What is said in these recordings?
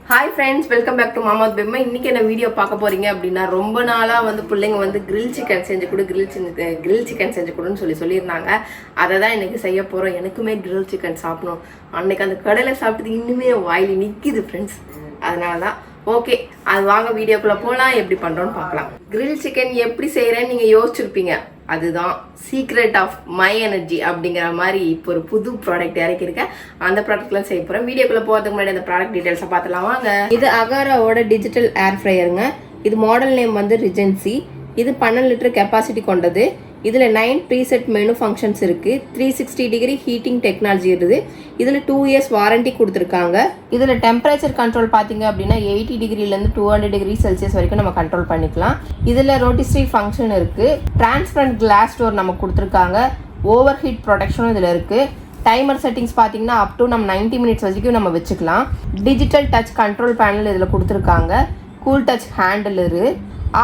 Hi friends, welcome back to மாமாத் பெம்மா. இன்னைக்கு என்ன வீடியோ பார்க்க போறீங்க அப்படின்னா, ரொம்ப நாளா பிள்ளைங்க கிரில் சிக்கன் செஞ்சு கொடு கிரில் சிக்கன் செஞ்சு கொடுன்னு சொல்லியிருந்தாங்க. அதை தான் இன்னைக்கு செய்ய போறோம். எனக்குமே கிரில் சிக்கன் சாப்பிடணும். அன்னைக்கு அந்த கடையில் சாப்பிட்டது இன்னுமே வாயில் நிற்கிது ஃப்ரெண்ட்ஸ். அதனால தான் ஓகே, அது வாங்க வீடியோக்குள்ள போகலாம். எப்படி பண்றோம்னு பார்க்கலாம். கிரில் சிக்கன் எப்படி செய்யறேன்னு நீங்க யோசிச்சிருப்பீங்க. அதுதான் சீக்ரெட் ஆஃப் மை எனர்ஜி அப்படிங்கிற மாதிரி இப்போ ஒரு புது ப்ராடக்ட் இறக்கிருக்கேன். அந்த ப்ராடக்ட்லாம் செய்ய போகிறேன். வீடியோக்குள்ளே போகிறதுக்கு முன்னாடி அந்த ப்ராடக்ட் டீட்டெயில்ஸை பார்த்துலாம் வாங்க. இது அகாராவோட டிஜிட்டல் ஏர் ஃப்ரையருங்க. இது மாடல் நேம் ரிஜென்சி. இது 12 லிட்டர் கெப்பாசிட்டி கொண்டது. இதில் 9 ப்ரீசெட் மெனு ஃபங்க்ஷன்ஸ் இருக்குது. 360 டிகிரி ஹீட்டிங் டெக்னாலஜி இருக்குது. இதில் 2 இயர்ஸ் வாரண்டி கொடுத்துருக்காங்க. இதில் டெம்பரேச்சர் கண்ட்ரோல் பார்த்தீங்க அப்படின்னா 80 டிகிரிலேருந்து 200 டிகிரி செல்சியஸ் வரைக்கும் நம்ம கண்ட்ரோல் பண்ணிக்கலாம். இதில் ரோட்டிஸ்ட்ரி ஃபங்க்ஷன் இருக்குது. டிரான்ஸ்பரண்ட் கிளாஸ் டோர் நம்ம கொடுத்துருக்காங்க. ஓவர் ஹீட் ப்ரொடெக்ஷனும் இதில் இருக்குது. டைமர் செட்டிங்ஸ் பார்த்தீங்கன்னா அப் டு நம்ம 90 மினிட்ஸ் வரைக்கும் நம்ம வச்சுக்கலாம். டிஜிட்டல் டச் கண்ட்ரோல் பேனல் இதில் கொடுத்துருக்காங்க. Cool touch handle,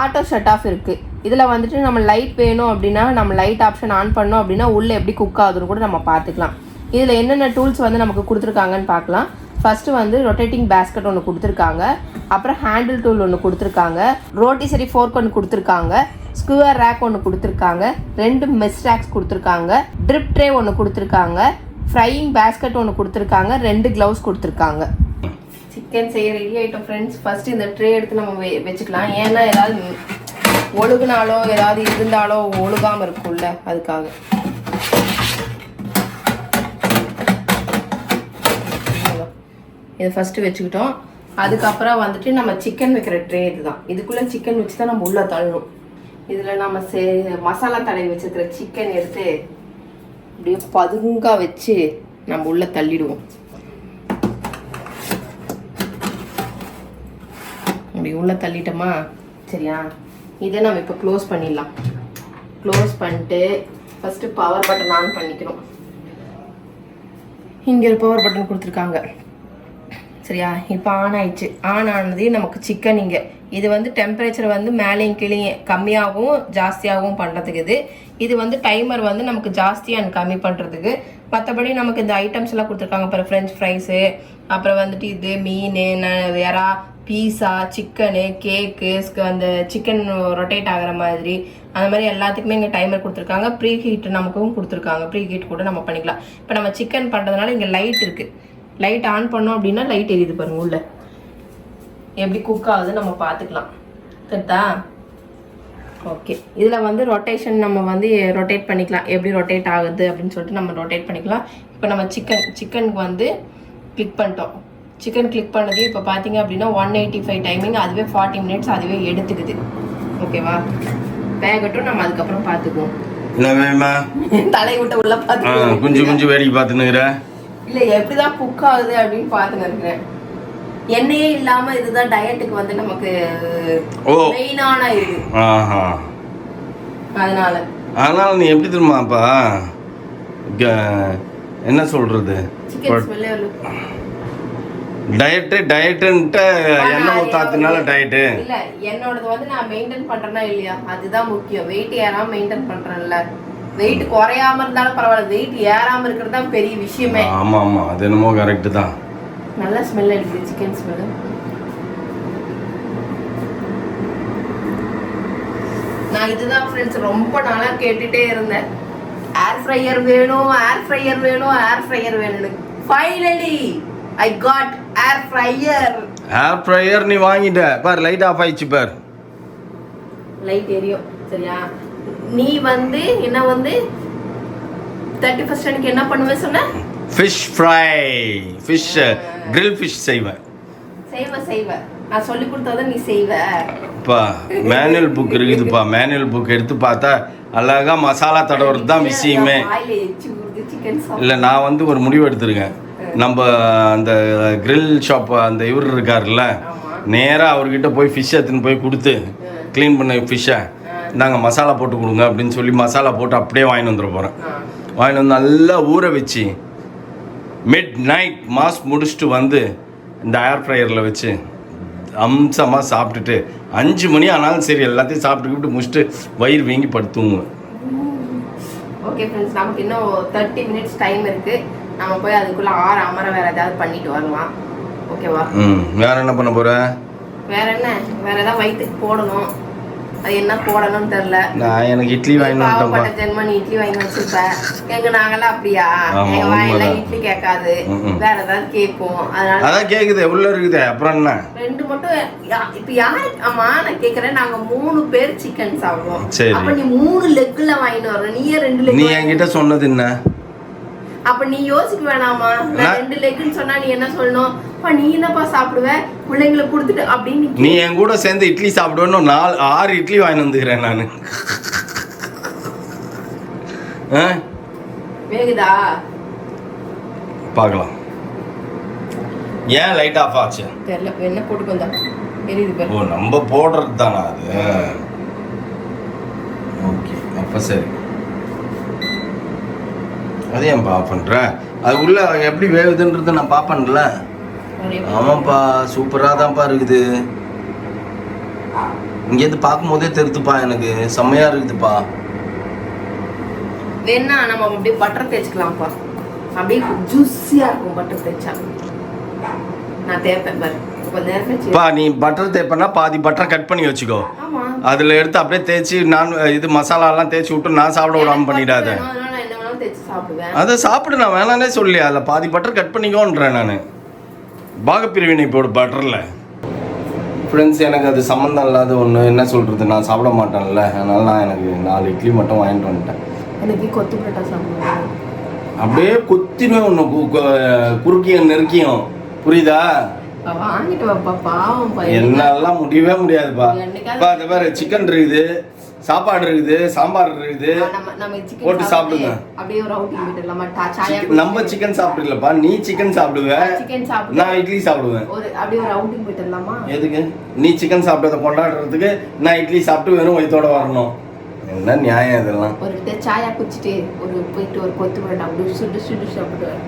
auto shut off இருக்குது. இதில் நம்ம லைட் வேணும் அப்படின்னா நம்ம லைட் ஆப்ஷன் ஆன் பண்ணோம் அப்படின்னா உள்ளே எப்படி குக் ஆகுதுன்னு கூட நம்ம பார்த்துக்கலாம். இதில் என்னென்ன டூல்ஸ் நமக்கு கொடுத்துருக்காங்கன்னு பார்க்கலாம். ஃபஸ்ட்டு ரொட்டேட்டிங் பேஸ்கெட் ஒன்று கொடுத்துருக்காங்க. அப்புறம் ஹேண்டில் டூல் ஒன்று கொடுத்துருக்காங்க. ரோட்டிசரி ஃபோர்க் ஒன்று கொடுத்துருக்காங்க. ஸ்குவர் ரேக் ஒன்று கொடுத்துருக்காங்க. 2 மெஸ் ரேக்ஸ் கொடுத்துருக்காங்க. ட்ரிப் ட்ரே ஒன்று கொடுத்துருக்காங்க. ஃப்ரையிங் பேஸ்கெட் ஒன்று கொடுத்துருக்காங்க. 2 க்ளவுஸ் கொடுத்துருக்காங்க. சிக்கன் செய்ய ரெடி ஆகிட்டோம் ஃப்ரெண்ட்ஸ். ஃபஸ்ட்டு இந்த ட்ரே எடுத்து நம்ம வச்சுக்கலாம். ஏன்னா ஏதாவது ஒழுகுனாலோ ஏதாவது இருந்தாலோ ஒழுகாமல் இருக்கும்ல, அதுக்காக. இதை ஃபஸ்ட்டு வச்சுக்கிட்டோம். அதுக்கப்புறம் நம்ம சிக்கன் வைக்கிற ட்ரே இதுதான். இதுக்குள்ளே சிக்கன் வச்சு தான் நம்ம உள்ளே தள்ளணும். இதில் நம்ம மசாலா தடவி வச்சுருக்கிற சிக்கன் எடுத்து அப்படியே பதுங்கா வச்சு நம்ம உள்ளே தள்ளிடுவோம். அப்படி உள்ளே தள்ளிட்டோமா, சரியா? இதை நம்ம இப்போ க்ளோஸ் பண்ணிடலாம். க்ளோஸ் பண்ணிட்டு ஃபஸ்ட்டு பவர் பட்டன் ஆன் பண்ணிக்கணும். இங்கே ஒரு பவர் பட்டன் கொடுத்துருக்காங்க, சரியா? இப்போ ஆன் ஆயிடுச்சு. ஆன் ஆனதே நமக்கு சிக்கன் இங்கே இது டெம்பரேச்சர் மேலேயும் கீழே கம்மியாகவும் ஜாஸ்தியாகவும் பண்ணுறதுக்கு இது டைமர் நமக்கு ஜாஸ்தி அண்ட் கம்மி பண்ணுறதுக்கு. மற்றபடி நமக்கு இந்த ஐட்டம்ஸ் எல்லாம் கொடுத்துருக்காங்க. அப்புறம் ஃப்ரெஞ்ச் ஃப்ரைஸு, அப்புறம் இது மீன், வேறா, பீஸா, சிக்கனு, கேக்கு, அந்த சிக்கன் ரொட்டேட் ஆகிற மாதிரி அந்த மாதிரி எல்லாத்துக்குமே இங்கே டைமர் கொடுத்துருக்காங்க. ப்ரீ ஹீட் நமக்கும் கொடுத்துருக்காங்க. ப்ரீ ஹீட் கூட நம்ம பண்ணிக்கலாம். இப்போ நம்ம சிக்கன் பண்ணுறதுனால இங்கே லைட் இருக்குது. லைட் ஆன் பண்ணோம் அப்படின்னா லைட் எரியுது பாருங்க. உள்ள எப்படி குக் ஆகுது நம்ம பார்த்துக்கலாம். கரெக்டா? ஓகே. இதில் ரொட்டேஷன் நம்ம ரொட்டேட் பண்ணிக்கலாம். எப்படி ரொட்டேட் ஆகுது அப்படின்னு சொல்லிட்டு நம்ம ரொட்டேட் பண்ணிக்கலாம். இப்போ நம்ம சிக்கனுக்கு கிளிக் பண்ணிட்டோம். சிக்கன் கிளிக் பண்ணது இப்போ பார்த்தீங்க அப்படின்னா 185 டைமிங். அதுவே 40 மினிட்ஸ் அதுவே எடுத்துக்குது. ஓகேவா? வேகட்டும், நம்ம அதுக்கப்புறம் பார்த்துக்குவோம். தலை விட்ட உள்ள பார்த்து குஞ்சு வேடிக்கை பார்த்துனுங்கிற இல்லை எப்படிதான் குக் ஆகுது அப்படின்னு பார்த்துன்னு இருக்கிறேன். எண்ணெயே இல்லாமல் இதுதான் டயட்டுக்கு நமக்கு மெயினான இது. அதனால நீ எப்படி தெரியுமாப்பா என்ன சொல்றது, சிக்கன் ஸ்மெல்லே டயட்டுன்ட்டு எண்ணெய் ஊத்தாதனால டயட்டு இல்ல. என்னோடது நான் மெயின்டைன் பண்றேனா இல்லையா, அதுதான் முக்கியம். வெயிட் ஏறாம மெயின்டைன் பண்றேன்ல. வெயிட் குறையாம இருந்தாலும் பரவாயில்ல, வெயிட் ஏறாம இருக்கிறது தான் பெரிய விஷயமே. ஆமா ஆமா, அது என்னமோ கரெக்ட் தான். நல்ல ஸ்மெல் அடிக்குது, சிக்கன் ஸ்மெல். நான் இதுதான் ஃப்ரெண்ட்ஸ் ரொம்ப நாளா கேட்டுட்டே இருந்தேன். ஏர் ஃப்ரையர் வேணும், ஏர் ஃப்ரையர் வேணும், ஏர் ஃப்ரையர் வேணும்னு. Finally I got air fryer. Air fryer நீ வாங்கிட்ட பார். லைட் ஆஃப் ஆயிடுச்சு பார். லைட் எரியும், சரியா? நீ என்ன 31st அன்னைக்கு என்ன பண்ணுவே சொன்ன? Fish fry, fish grill fish செய்வேன். நான் சொல்லி கொடுத்தத நீ செய்வ. பா மேனுவல் புக் இருக்குதுப்பா. மேனுவல் புக் எடுத்து பார்த்தா அழகா மசாலா தடவுறது தான் விஷயமே. இல்லை, நான் ஒரு முடிவு எடுத்துருக்கேன். நம்ம அந்த கிரில் ஷாப் அந்த இவர் இருக்கார்ல, நேராக அவர்கிட்ட போய் ஃபிஷ் எடுத்துன்னு போய் கொடுத்து க்ளீன் பண்ண ஃபிஷ்ஷை நாங்கள் மசாலா போட்டு கொடுங்க அப்படின்னு சொல்லி மசாலா போட்டு அப்படியே வாங்கிட்டு வந்துட போகிறேன். வாங்கிட்டு வந்து நல்லா ஊற வச்சு மிட் நைட் மாஸ் முடிச்சுட்டு இந்த ஏர் ஃப்ரையரில் வச்சு அம்சமாக சாப்பிட்டுட்டு 5 மணி ஆனாலும் சரி எல்லாத்தையும் சாப்பிட்டுக்கிட்டு முடிச்சுட்டு வயிறு வீங்கி படுத்துவோங்க. ஓகே ஃப்ரெண்ட்ஸ், நமக்கு இன்னும் 30 மினிட்ஸ் டைம் இருக்குது. நம்ம போய் அதுக்குள்ளே ஆற அமர வேறு ஏதாவது பண்ணிட்டு வரலாம். ஓகேவா? வேற என்ன பண்ண போற? வேற என்ன, வேற ஏதாவது வயிற்றுக்கு போடணும். அது என்ன போடணும்னு தெரியல. நான் எனக்கு இட்லி வாங்கி பாவப்பட்ட ஜென்மன் இட்லி வாங்கி வச்சிருப்பேன். எங்க நாங்கெல்லாம் அப்படியா? எங்க வாயெல்லாம் இட்லி கேட்காது, வேற ஏதாவது கேட்கும். அதனால அதான் கேக்குது உள்ள இருக்குது. அப்புறம் என்ன 2 மட்டும் இப்ப யாரு? ஆமா நான் கேக்குறேன். நாங்க 3 பேர் சிக்கன் சாப்பிடுவோம். அப்ப நீ 3 லெக்ல வாங்கிட்டு வர, நீயே 2 லெக். நீ என்கிட்ட சொன்னது என்ன? அப்ப நீ யோசிக்க வேணாமா? நான் 2 லெக்னு சொன்னா நீ என்ன சொல்லணும்? நீ என்னப்பா சாப்பிடுவ, பிள்ளைங்களுக்கு கொடுத்துட்டு அப்படின்னு. நீ என் கூட சேர்ந்து இட்லி சாப்பிடுவேன்னு 6 இட்லி வாங்கி வந்துக்கிறேன் நானு. வேகுதா பார்க்கலாம். ஏன் லைட் ஆஃப் ஆச்சு தெரியல. என்ன போட்டு வந்தா தெரியுது பாரு. ஓ நம்ம போடுறது தானா அது? ஓகே அப்ப சரி. அது ஏன்பா ஆஃப் பண்ற? அது உள்ள எப்படி வேகுதுன்றத நான் பாப்பேன்ல. ஆமாப்பா சூப்பராக தான்ப்பா இருக்குது. இங்கேருந்து பார்க்கும்போதே தெரியுதுப்பா, எனக்கு செம்மையா இருக்குதுப்பா. வேணா நம்ம அப்படியே பட்டர் தேய்ச்சிக்கலாம்ப்பா. அப்படியே ஜூஸியா இருக்கும் பட்டர் தேய்ச்சா. நான் தேய்ப்பேன் பாரு. கொஞ்ச நேரம் பா நீ பட்டர் தேய்ப்பனா பாதி பட்டர் கட் பண்ணி வச்சுக்கோ. ஆமா அதில் எடுத்து அப்படியே தேய்ச்சி நான் இது மசாலாலாம் தேய்ச்சி விட்டு நான் சாப்பிட விடாமல் பண்ணிடாத. அதை சாப்பிடு, நான் வேணானே சொல்லி அதில் பாதி பட்டர் கட் பண்ணிக்கோன்றேன் நான். பாகப்பிரிவினை போடு பட்டரில். ஃப்ரெண்ட்ஸ் எனக்கு அது சம்மந்தம் இல்லாத ஒன்று. என்ன சொல்கிறது, நான் சாப்பிட மாட்டேன்ல, அதனால நான் எனக்கு 4 இட்லி மட்டும் வாங்கிட்டு வந்துட்டேன். எனக்கு கொத்து பரோட்டா சாப்பிடுவேன். அப்படியே கொத்தினுவேன் ஒன்று குறுக்கியும் நெருக்கியும், புரியுதா? வாங்கிட்டு வாப்பா, பாவம். என்னாலாம் முடியவே முடியாதுப்பா. அந்த மாதிரி சிக்கன் இருக்குது, சாப்பாடு இருக்குது, சாம்பார் இருக்குது, போட்டு சாப்பிடுங்க. அப்படியே ஒரு அவுட்டிங் விட்டுறலாமா? நம்ம சிக்கன் சாப்பிடலப்பா, நீ சிக்கன் சாப்பிடுவ, நான் இட்லி சாப்பிடுவேன். அப்படியே ஒரு அவுட்டிங் விட்டுறலாமா? எதுக்கு? நீ சிக்கன் சாப்பிட்டதை கொண்டாடுறதுக்கு நான் இட்லி சாப்பிட்டு வெறும் வயித்தோட வரணும்? என்ன நியாயம் இதெல்லாம்? ஒரு சாயா குடிச்சிட்டு போயிட்டு ஒரு கொத்து பரோட்டா அப்படியே சுட்டு சுட்டு சாப்பிடுவேன்.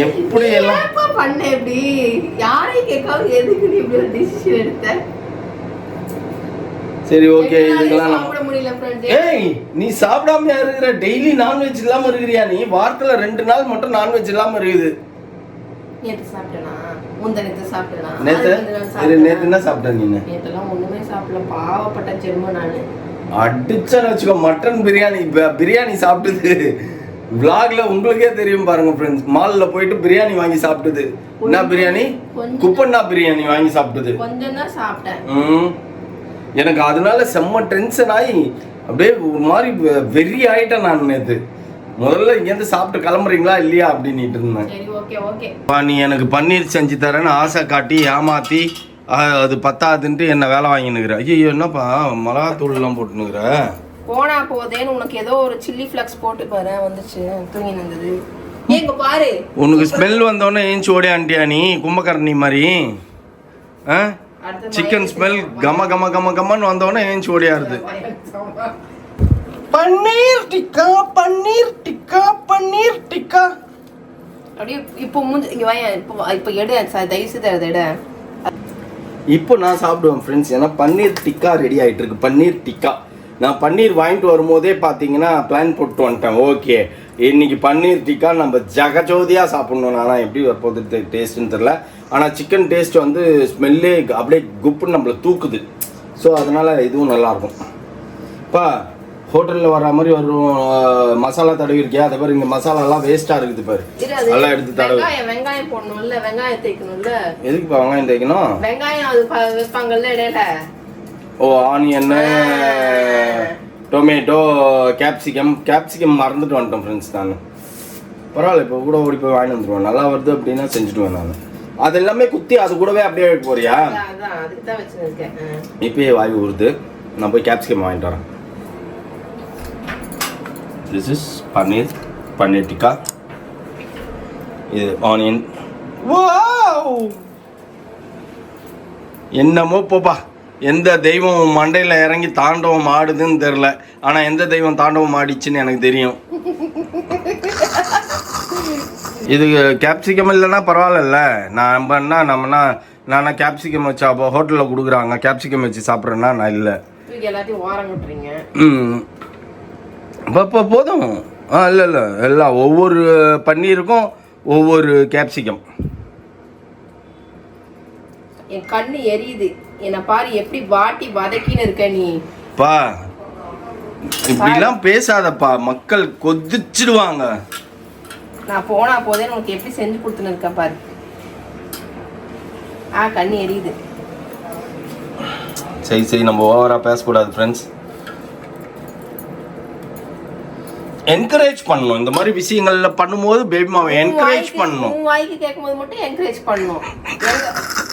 எப்படி எல்லாம் பண்ண? எப்படி யாரையும் கேட்காம எதுக்கு நீ இப்படி ஒரு டிசிஷன் எடுத்த? சரி ஓகே, இதுக்கெல்லாம் சாப்பிட முடியல ஃப்ரெண்ட். ஏய் நீ சாப்பிடாம இருக்கிற? டெய்லி நான்வெஜ் இல்லாம இருக்கிறியா நீ? வாரத்துல 2 நாள் மட்டும் நான்வெஜ் இல்லாம இருக்குது. நேத்து சாப்பிட்டேனா? முந்தனத்து சாப்பிட்டேனா? நேத்து என்ன சாப்பிட்ட நீ? நேத்தெல்லாம் ஒண்ணுமே சாப்பிடல, பாவப்பட்ட ஜென்மம் நானு. அடிச்சன்னு வச்சுக்கோ. மட்டன் பிரியாணி சாப்பிட்டது விளாக்ல உங்களுக்கே தெரியும் பாருங்க ஃப்ரெண்ட்ஸ். மால்ல போயிட்டு பிரியாணி வாங்கி சாப்பிட்டது. என்ன பிரியாணி? குப்பண்ணா பிரியாணி வாங்கி சாப்பிட்டது. கொஞ்சம் தான் சாப்பிட்டேன். எனக்கு அதனால செம்ம டென்ஷன் ஆகி அப்படியே ஒரு மாதிரி வெறி ஆயிட்டேன் நான். நேற்று முதல்ல இங்கேருந்து சாப்பிட்டு கிளம்புறீங்களா இல்லையா அப்படின்ட்டு இருந்தேன். நீ எனக்கு பன்னீர் செஞ்சு தரேன்னு ஆசை காட்டி ஏமாத்தி அது பத்தாதுன்ட்டு என்ன வேலை வாங்கினுக்குற. ஐயோ என்னப்பா மிளகாத்தூள்லாம் போட்டுனுக்குற? போனா போதேன்னு உனக்கு ஏதோ ஒரு சில்லி ஃப்ளக்ஸ் போட்டு பாரு, வந்துச்சு. தூங்கி நின்றது. ஏங்க பாரு, உனக்கு ஸ்மெல் வந்தோடனே ஏஞ்சி ஓடி ஆண்டியா நீ கும்பகர்ணி மாதிரி? சிக்கன் ஸ்மெல் கம கம கம கமன்னு வந்தோடனே ஏஞ்சி ஓடியாருது. பன்னீர் டிக்கா பன்னீர் டிக்கா பன்னீர் டிக்கா. அப்படியே இப்போ இங்க வாங்க. இப்போ எடு தயவு செய்து எடு. இப்போ நான் சாப்பிடுவேன் ஃப்ரெண்ட்ஸ். ஏன்னா பன்னீர் டிக்கா ரெடி ஆகிட்டு இருக்கு. பன்னீர் டிக்கா நான் பன்னீர் வாங்கிட்டு வரும்போதே பார்த்தீங்கன்னா பிளான் போட்டு வந்துட்டேன். ஓகே இன்னைக்கு பன்னீர் டிக்கா நம்ம ஜகஜோதியாக சாப்பிட்ணும். ஆனால் எப்படி வரப்போகுது டேஸ்ட்டுன்னு தெரில. ஆனால் சிக்கன் டேஸ்ட் வந்து ஸ்மெல்லே அப்படியே குப்புன்னு நம்மளை தூக்குது. ஸோ அதனால் இதுவும் நல்லாயிருக்கும். இப்போ ஹோட்டலில் வர மாதிரி வரும் மசாலா தடவி இருக்கியா? அதை பாரு, இங்கே மசாலாலாம் வேஸ்ட்டாக இருக்குது பாரு. நல்லா எடுத்து தடவை. வெங்காயம் போடணும்ல, வெங்காயம் தேய்க்கணும்ல. எதுக்குப்பா வெங்காயம் தேய்க்கணும்? வெங்காயம் அது வைப்பாங்கல்ல இடையில. ஓ ஆனியன், டொமேட்டோ, கேப்சிகம் மறந்துட்டு வந்துட்டோம் ஃப்ரெண்ட்ஸ். நான் பரவாயில்ல, இப்போ கூட ஓடி போய் வாங்கி வந்துடுவேன். நல்லா வருது அப்படின்னா செஞ்சுடுவேன் நான். அது எல்லாமே குத்தி அது கூடவே அப்படியே வைக்க போறியா? இப்பயே வாய் ஊறுது. நான் போய் கேப்சிகம் வாங்கிட்டு வரேன். This is paneer tikka. இது ஆனியன். என்னமோ போப்பா, எந்த தெய்வம் மண்டையில் இறங்கி தாண்டவம் ஆடுதுன்னு தெரில. ஆனால் எந்த தெய்வம் தாண்டவம் ஆடிச்சுன்னு எனக்கு தெரியும். இது கேப்சிகம் இல்லைன்னா பரவாயில்ல. நம்மனா நானா கேப்சிகம் வச்சா அப்போ ஹோட்டலில் கொடுக்குறாங்க, கேப்சிகம் வச்சு சாப்பிட்றேன்னா நான் இல்லை. எல்லாத்தையும் ஓரம் விட்டுறீங்க. இப்போ போதும். இல்லை இல்லை எல்லாம் ஒவ்வொரு பன்னீருக்கும் ஒவ்வொரு கேப்சிகம். என் கண்ணு எரியுது. என்னை பாரு எப்படி வாட்டி வதக்கின்னு இருக்க நீ. பா இப்படிலாம் பேசாதப்பா, மக்கள் கொதிச்சிடுவாங்க. நான் போனா போதே உனக்கு எப்படி செஞ்சு கொடுத்துன்னு இருக்கேன் பாரு. கண்ணு எரியுது. சரி நம்ம ஓவராக பேசக்கூடாது ஃப்ரெண்ட்ஸ். என்கரேஜ் பண்ணணும் இந்த மாதிரி விஷயங்கள்ல பண்ணும்போது பேபி மாவை என்கரேஜ் பண்ணணும். உன் வாய்க்கு கேட்கும்போது மட்டும் என்கரேஜ் பண்ணணும்.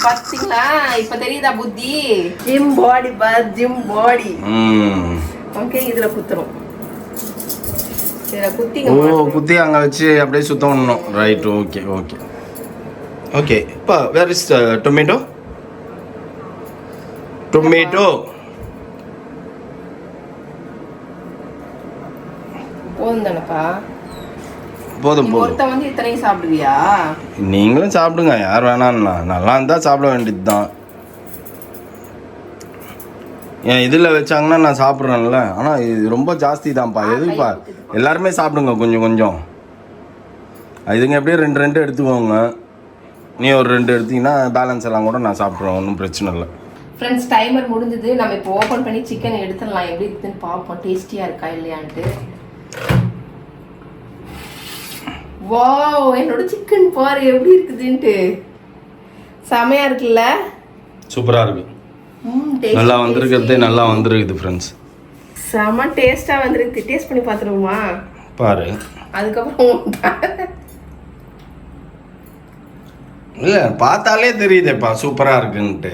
பாத்தீங்களா இப்ப தெரியுதா புத்தி? Gym body gym body. Okay இதுல குத்துறோம். இதுல குத்தி அங்க வச்சு அப்படியே சுத்தம் பண்ணணும். ரைட். Okay okay okay. இப்போ வேர் இஸ் டொமேட்டோ? டொமேட்டோ போதும். ஒருத்தன் வந்து இத்தனையும் சாப்பிடுவியா? நீங்களும் சாப்பிடுங்க, யார் வேணாம்னா. நல்லா இருந்தா சாப்பிட வேண்டியது தான். ஏன் இதில் வச்சாங்கன்னா நான் சாப்பிட்றேன்ல. ஆனால் இது ரொம்ப ஜாஸ்தி தான்ப்பா. எதுக்குப்பா? எல்லாருமே சாப்பிடுங்க கொஞ்சம் கொஞ்சம். இதுங்க எப்படியே 2 எடுத்துக்கோங்க. நீ ஒரு 2 எடுத்தீங்கன்னா பேலன்ஸ் எல்லாம் கூட நான் சாப்பிட்றேன், ஒன்றும் பிரச்சனை இல்லை. ஃப்ரெண்ட்ஸ் டைமர் முடிஞ்சது. நம்ம இப்போ ஓப்பன் பண்ணி சிக்கன் எடுத்துடலாம். எப்படி இருக்குதுன்னு பார்ப்போம், டேஸ்டியாக இருக்கா இல்லையான்ட்டு. வாவ், என்னோட சிக்கன் பாரு எப்படி இருக்குதுன்ட்டு. செமையா இருக்குல்ல? சூப்பரா இருக்கு. நல்லா வந்திருக்கிறது, நல்லா வந்திருக்குது ஃப்ரெண்ட்ஸ். செம டேஸ்டா வந்திருக்கு. டேஸ்ட் பண்ணி பார்த்துருவோமா? பாரு. அதுக்கப்புறம் இல்லை பார்த்தாலே தெரியுதேப்பா சூப்பரா இருக்குன்ட்டு.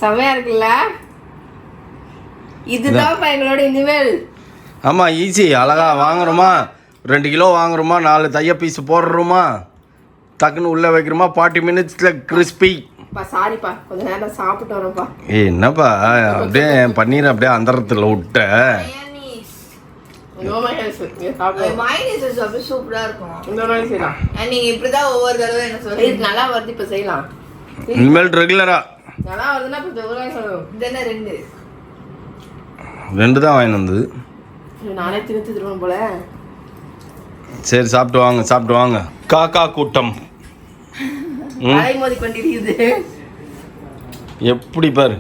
செமையா இருக்குல்ல? இதுதான் எங்களோட இனிமேல். ஆமாம் ஈஸி. அழகா வாங்குறோமா, 2 கிலோ வாங்குறோமா, 4 தைய பீஸ் போடுறோமா, டக்குன்னு உள்ளே வைக்கிறோமா, 40 மினிட்ஸில் கிறிஸ்பி. சாரிப்பா, கொஞ்ச நேரம் சாப்பிட்டு வரோம்ப்பா. என்னப்பா அப்படியே பன்னீர் அப்படியே அந்தரத்தில் விட்ட. சூப்பரா இருக்கும். ஒவ்வொரு தடவை என்ன சொல்லி நல்லா வருது. இப்ப செய்யலாம். இனிமேல் ரெகுலரா நல்லா வருதுன்னா இப்ப 2 தான் வாங்கி வந்தது. நானே திருத்துருவோம் போல. சரி சாப்பிட்டு வாங்க, சாப்பிட்டு வாங்க. காக்கா கூட்டம் மோதி கொண்டிருக்குது. எப்படி பாரு,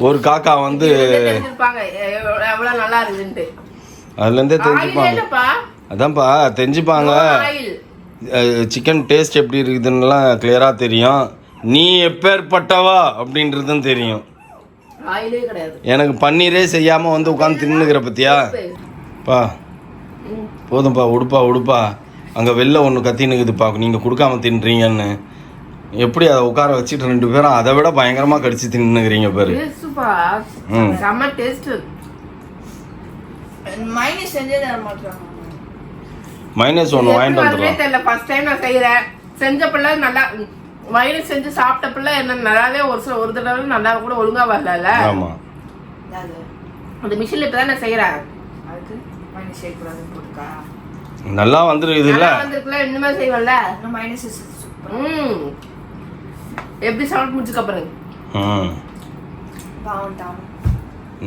ஒரு காக்கா வந்து எவ்வளவு நல்லா இருக்குன்ட்டு அதுலேருந்தே தெரிஞ்சுப்பாங்க. அதான்ப்பா தெரிஞ்சுப்பாங்க சிக்கன் டேஸ்ட் எப்படி இருக்குதுன்னுலாம் கிளியராக தெரியும். நீ எப்பேற்பட்டவா அப்படின்றதும் தெரியும். எனக்கு பன்னீரே செய்யாமல் வந்து உட்காந்து தின்னுக்கிற பத்தியா பா. போதும்ப்பா, உடுப்பா. அங்கே வெளில ஒன்று கத்தினுக்குதுப்பா, நீங்கள் கொடுக்காம தின்றீங்கன்னு. எப்படி அதை உட்கார வச்சுட்டு 2 பேரும் அதை விட பயங்கரமாக கடிச்சு தின்னுக்கிறீங்க பாரு. மைனஸ் ஒன்று வாங்கிட்டு வந்துடுறோம். ஃபர்ஸ்ட் டைம் நான் செய்கிறேன். செஞ்ச பிள்ளை நல்லா மைனஸ் செஞ்சு சாப்பிட்ட பிள்ளை என்ன நல்லாவே ஒரு தடவை நல்லா கூட ஒழுங்கா வரல. ஆமா, அந்த மிஷின்ல இப்பதான் நான் செய்யறேன். நல்லா வந்துருக்குது இல்ல? வந்திருக்குல, இன்னுமே செய்வல்ல. எப்படி சாப்பிட்டு முடிச்சுக்க அப்புறம்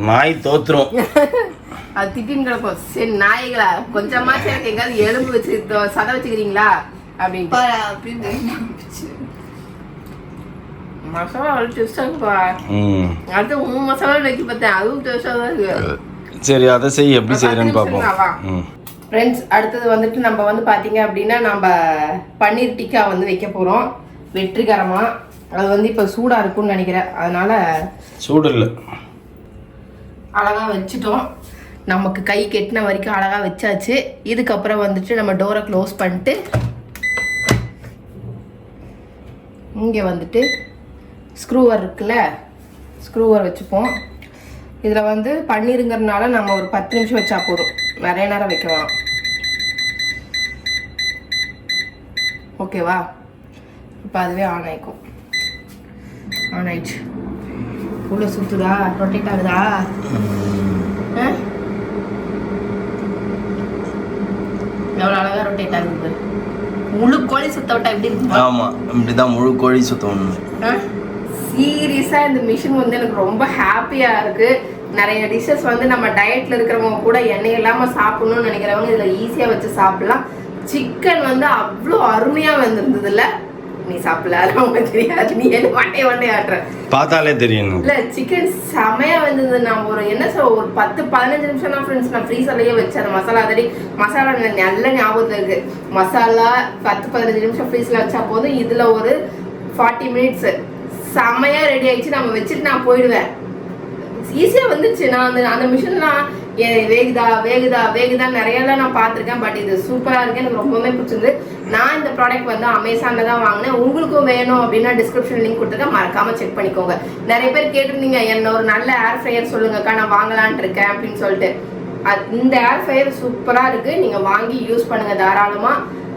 நாய் தோத்துரும். அது திட்டின்னு கிடக்கும். சரி நாய்களா, கொஞ்சமா சரி எங்காவது எலும்பு வச்சு சதை வச்சுக்கிறீங்களா அப்படின்னு. மசாலா அவ்வளோ டேஸ்டா இருக்குப்பா. அடுத்து 3 மசாலா வைக்க பார்த்தேன், அதுவும் டேஸ்டா தான் இருக்கு. சரி அதை செய், எப்படி செய்யறேன்னு பார்ப்போம். ஃப்ரெண்ட்ஸ் அடுத்தது வந்துட்டு நம்ம வந்து பார்த்தீங்க அப்படின்னா நம்ம பன்னீர் டிக்கா வந்து வைக்க போகிறோம் வெற்றிகரமாக. அது வந்து இப்போ சூடாக இருக்கும்னு நினைக்கிறேன், அதனால சூடு இல்லை, அழகாக வச்சுட்டோம். நமக்கு கை கெட்டின வரைக்கும் அழகாக வச்சாச்சு. இதுக்கப்புறம் வந்துட்டு நம்ம டோரை க்ளோஸ் பண்ணிட்டு இங்கே வந்துட்டு ஸ்க்ரூவர் இருக்குல்ல, ஸ்க்ரூவர் வச்சுப்போம். இதில் வந்து பன்னீருங்கிறதுனால நம்ம ஒரு 10 நிமிஷம் வச்சா போதும், நிறைய நேரம் வைக்க வேணாம். ஓகேவா? இப்போ அதுவே ஆன் ஆயிக்கும். ஆன் ஆயிடுச்சு. உள்ள சுத்துதா, ரொட்டேட் ஆகுதா? எவ்வளோ அழகாக ரொட்டேட் ஆகுது. முழு கோழி சுத்த விட்டா எப்படி இருக்கும்? ஆமாம், இப்படிதான் முழு கோழி சுத்தணும். சீரியஸாக இந்த மிஷின் வந்து எனக்கு ரொம்ப ஹாப்பியாக இருக்குது. நிறைய டிஷ்ஷஸ் வந்து நம்ம டயட்ல இருக்கிறவங்க கூட எண்ணெய் இல்லாம சாப்பிடணும்னு நினைக்கிறவங்க இதுல ஈஸியா வச்சு சாப்பிடலாம். சிக்கன் வந்து அவ்வளோ அருமையா வந்திருந்ததுல. நீ சாப்பிடல அதெல்லாம் உங்களுக்கு தெரியாது, நீ என்ன வண்டே ஆட்டுற பார்த்தாலே தெரியும். இல்ல சிக்கன் செமையா வந்தது. நான் ஒரு என்ன சொல்ல ஒரு 10-15 நிமிஷம் தான் ஃப்ரெண்ட்ஸ் நான் ஃப்ரீசர்லயே வச்சேன். மசாலா அதடி மசாலா நல்ல ஞாபகத்துல இருக்கு. மசாலா 10-15 நிமிஷம் ஃப்ரீஸ்ல வச்சா போதும். இதுல ஒரு 40 மினிட்ஸ் செமையா ரெடி ஆயிடுச்சு. நம்ம வச்சுட்டு நான் போயிடுவேன். ஈஸியா வந்துச்சு. நான் அந்த மிஷின்லாம் வேகுதா நிறையலாம் நான் பார்த்துருக்கேன். பட் இது சூப்பரா இருக்கு, எனக்கு ரொம்பவே பிடிச்சிருந்து. நான் இந்த ப்ராடக்ட் வந்து அமேசான்ல தான் வாங்கினேன். உங்களுக்கும் வேணும் அப்படின்னா டிஸ்கிரிப்ஷன் லிங்க் கொடுத்துருக்கேன், மறக்காம செக் பண்ணிக்கோங்க. நிறைய பேர் கேட்டிருந்தீங்க என்ன ஒரு நல்ல ஏர் ஃப்ரையர் சொல்லுங்கக்கா, நான் வாங்கலான் இருக்கேன் அப்படின்னு சொல்லிட்டு. இந்த ஏர் ஃப்ரையர் சூப்பரா இருக்கு, நீங்க வாங்கி யூஸ் பண்ணுங்க. தாராளமா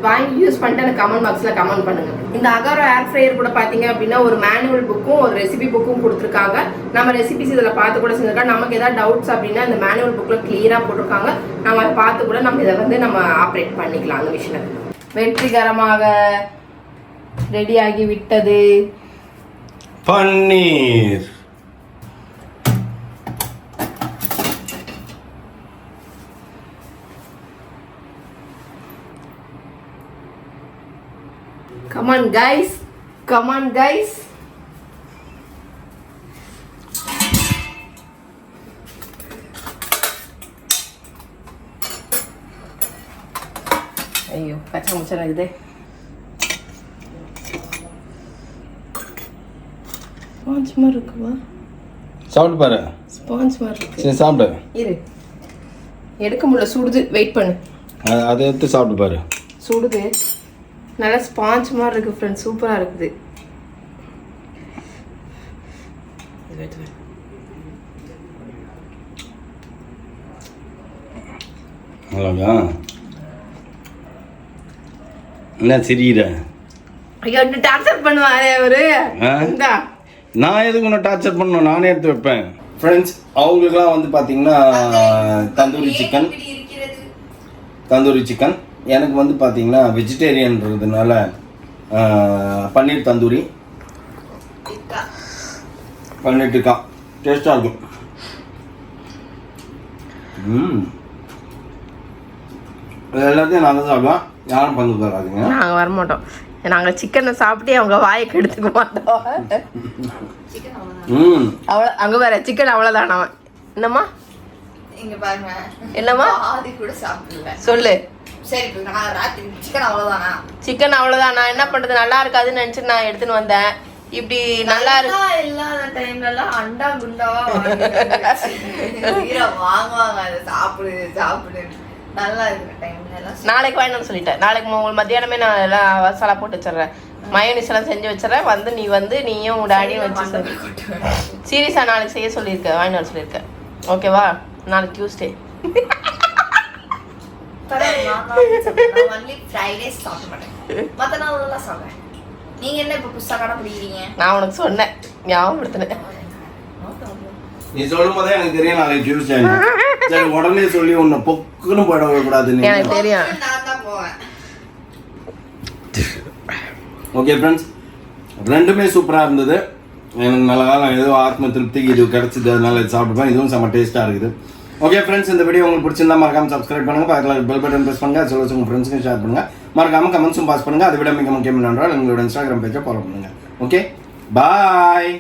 வாங்கி யூஸ் பண்ணிட்டு எனக்கு கமெண்ட் பாக்ஸ்ல கமெண்ட் பண்ணுங்க. இந்த அகாரோ ஏர் ஃப்ரையர் கூட பாத்தீங்க அப்படின்னா ஒரு மேனுவல் புக்கும் ஒரு ரெசிபி புக்கும் கொடுத்துருக்காங்க. நம்ம ரெசிபிஸ் இதுல பார்த்து கூட செஞ்சிருக்கோம். நமக்கு ஏதாவது டவுட்ஸ் அப்படின்னா இந்த மேனுவல் புக்ல கிளியரா போட்டிருக்காங்க. நம்ம அதை பார்த்து கூட நம்ம இதை வந்து நம்ம ஆப்ரேட் பண்ணிக்கலாம். அந்த மிஷினை வெற்றிகரமாக ரெடியாகி விட்டது பன்னீர். Come on guys, come on guys. ஐயோ பச்சை முச்சை இருக்குது. ஸ்பாஞ்ச் மாதிரி இருக்குவா? சாப்பிட்டு பாரு. ஸ்பாஞ்ச் மாதிரி இருக்கு. சரி சாப்பிடு. இரு எடுக்க முடியல, சுடுது. வெயிட் பண்ணு. அதை எடுத்து சாப்பிட்டு பாரு. சுடுது. நல்லா ஸ்பாஞ்ச் மாதிரி இருக்கு ஃப்ரெண்ட்ஸ், சூப்பரா இருக்குது. அவ்வளோதா. என்ன சிரிக்கிற? ஐயோ டார்ச்சர் பண்ணுவாரு அவரு. நான் எதுக்கு உன்னை டார்ச்சர் பண்ணணும், நானே எடுத்து வைப்பேன். ஃப்ரெண்ட்ஸ் அவங்களுக்குலாம் வந்து பார்த்தீங்கன்னா தந்தூரி சிக்கன். எனக்கு வந்து பார்த்தீங்கன்னா வெஜிடேரியன்றதுனால பன்னீர் தந்தூரி, பன்னீர் டிக்கா டேஸ்டாக இருக்கும். எல்லாத்தையும் நாங்கள் சாப்பிடுவோம், யாரும் பங்கு தராதுங்க. நாங்கள் வரமாட்டோம். நாங்கள் சிக்கனை சாப்பிட்டு அவங்க வாயை கெடுத்துக்க மாட்டோம். அவ்வளோ அங்கே வேற சிக்கன் அவ்வளோதான். அவன் என்னம்மா இங்க பாருங்க, என்னம்மா ஆதி கூட சாப்பிடல. சொல்லு. சரி நான் ராத்திரி சிக்கன் அவ்வளவுதானா? சிக்கன் அவ்வளவுதான். நான் என்ன பண்றது, நல்லா இருக்காதுன்னு நினைச்சு நான் எடுத்துன்னு வந்தேன். இப்படி நல்லா இருக்கு இல்லாத டைம்ல எல்லாம் அண்டா குண்டாவா வாங்குவாங்க. அதை சாப்பிடு நல்லா இருக்கிற டைம்ல எல்லாம் நாளைக்கு வாங்கணும்னு சொல்லிட்டேன். நாளைக்கு உங்களுக்கு மத்தியானமே நான் எல்லாம் மசாலா போட்டு வச்சிடறேன், மயோனிஸ் எல்லாம் செஞ்சு வச்சிடறேன். வந்து நீயும் உங்க டாடியும் வச்சு சீரியஸா நாளைக்கு செய்ய சொல்லியிருக்கேன், வாங்கி வர சொல்லியிருக்கேன். ஓகேவா? நாளைக்கு டியூஸ்டே. நீங்க என்ன இப்ப புதுசா கடைபிடிக்கிறீங்க? நான் உனக்கு சொன்னேன், ஞாபகப்படுத்தினேன். நீ சொல்லும் போதே எனக்கு தெரியும் நாளைக்கு டியூஸ்டே. சரி உடனே சொல்லி உன்னை பொக்குன்னு போயிட கூடாதுன்னு எனக்கு தெரியும். நான் தான் போவேன். ஓகே ஃப்ரெண்ட்ஸ், ரெண்டுமே சூப்பராக இருந்தது. எனக்கு நல்ல காலம் ஏதோ ஆத்ம திருப்திக்கு இது கிடச்சிது, அதனால இது சாப்பிட்டுப்பேன். இதுவும் செம்ம டேஸ்ட்டாக இருக்குது. ஓகே ஃப்ரெண்ட்ஸ், இந்த வீடியோ உங்களுக்கு பிடிச்சிருந்தா மறக்காம சப்ஸ்கிரைப் பண்ணுங்க, பக்கத்தில் பெல் பட்டன் ப்ரெஸ் பண்ணுங்க, சொல்ல உங்கள் ஃப்ரெண்ட்ஸுக்கும் ஷேர் பண்ணுங்க, மறக்காம கமெண்ட்ஸும் பாஸ் பண்ணுங்க. அதை விட மிக முக்கியம் என்னென்றால் எங்களோட இன்ஸ்டாகிராம் பேஜை ஃபாலோ பண்ணுங்க. Okay bye.